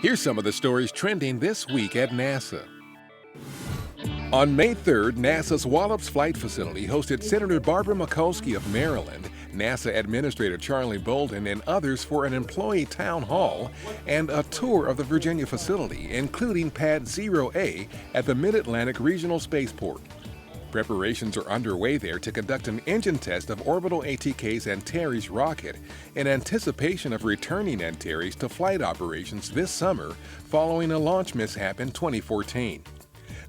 Here's some of the stories trending this week at NASA. On May 3rd, NASA's Wallops Flight Facility hosted Senator Barbara Mikulski of Maryland, NASA Administrator Charlie Bolden, and others for an employee town hall and a tour of the Virginia facility, including Pad 0A at the Mid-Atlantic Regional Spaceport. Preparations are underway there to conduct an engine test of orbital ATK's Antares rocket in anticipation of returning Antares to flight operations this summer following a launch mishap in 2014.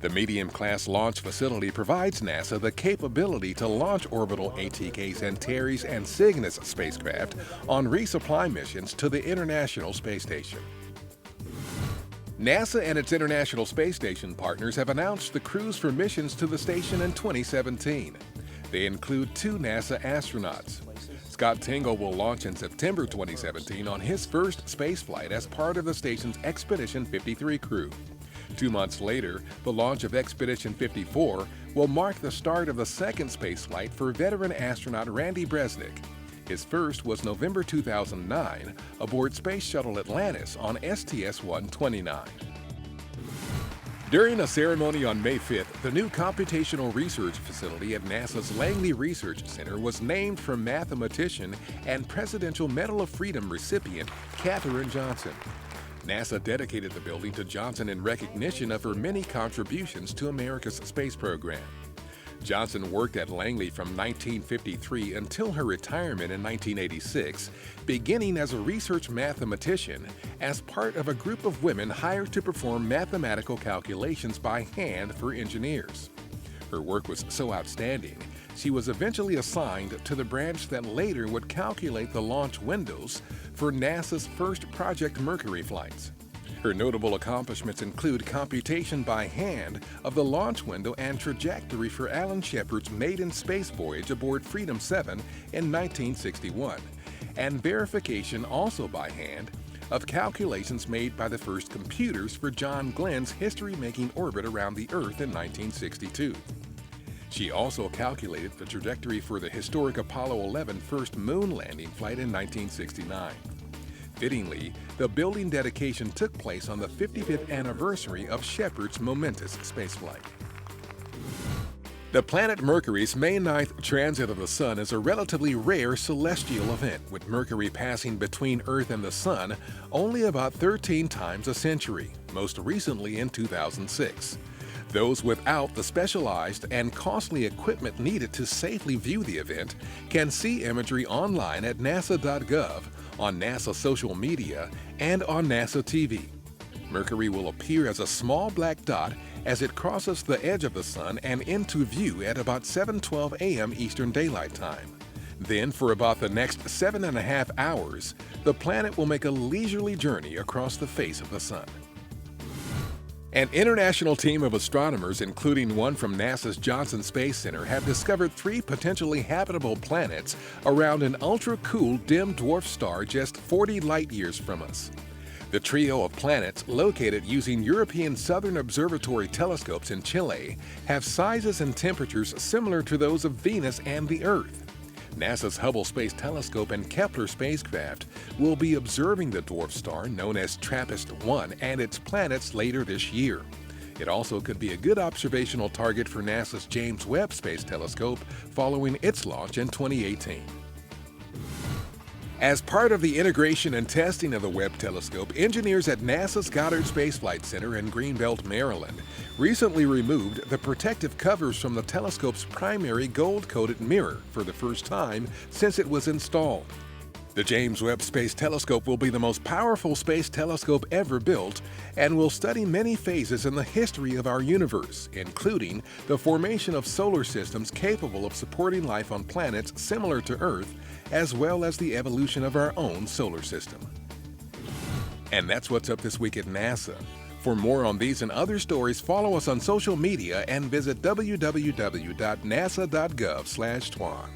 The medium-class launch facility provides NASA the capability to launch orbital ATK's Antares and Cygnus spacecraft on resupply missions to the International Space Station. NASA and its International Space Station partners have announced the crews for missions to the station in 2017. They include 2 NASA astronauts. Scott Tingle will launch in September 2017 on his first spaceflight as part of the station's Expedition 53 crew. 2 months later, the launch of Expedition 54 will mark the start of the second spaceflight for veteran astronaut Randy Bresnik. His first was November 2009 aboard Space Shuttle Atlantis on STS-129. During a ceremony on May 5th, the new computational research facility at NASA's Langley Research Center was named for mathematician and Presidential Medal of Freedom recipient Katherine Johnson. NASA dedicated the building to Johnson in recognition of her many contributions to America's space program. Johnson worked at Langley from 1953 until her retirement in 1986, beginning as a research mathematician as part of a group of women hired to perform mathematical calculations by hand for engineers. Her work was so outstanding, she was eventually assigned to the branch that later would calculate the launch windows for NASA's first Project Mercury flights. Her notable accomplishments include computation by hand of the launch window and trajectory for Alan Shepard's maiden space voyage aboard Freedom 7 in 1961, and verification also by hand of calculations made by the first computers for John Glenn's history-making orbit around the Earth in 1962. She also calculated the trajectory for the historic Apollo 11 first moon landing flight in 1969. Fittingly, the building dedication took place on the 55th anniversary of Shepard's momentous spaceflight. The planet Mercury's May 9th transit of the Sun is a relatively rare celestial event, with Mercury passing between Earth and the Sun only about 13 times a century, most recently in 2006. Those without the specialized and costly equipment needed to safely view the event can see imagery online at nasa.gov, on NASA social media, and on NASA TV. Mercury will appear as a small black dot as it crosses the edge of the Sun and into view at about 7:12 a.m. Eastern Daylight Time. Then, for about the next 7.5 hours, the planet will make a leisurely journey across the face of the Sun. An international team of astronomers, including one from NASA's Johnson Space Center, have discovered 3 potentially habitable planets around an ultra-cool dim dwarf star just 40 light-years from us. The trio of planets, located using European Southern Observatory telescopes in Chile, have sizes and temperatures similar to those of Venus and the Earth. NASA's Hubble Space Telescope and Kepler spacecraft will be observing the dwarf star known as TRAPPIST-1 and its planets later this year. It also could be a good observational target for NASA's James Webb Space Telescope following its launch in 2018. As part of the integration and testing of the Webb telescope, engineers at NASA's Goddard Space Flight Center in Greenbelt, Maryland, recently removed the protective covers from the telescope's primary gold-coated mirror for the first time since it was installed. The James Webb Space Telescope will be the most powerful space telescope ever built and will study many phases in the history of our universe, including the formation of solar systems capable of supporting life on planets similar to Earth, as well as the evolution of our own solar system. And that's what's up this week at NASA. For more on these and other stories, follow us on social media and visit www.nasa.gov/twan.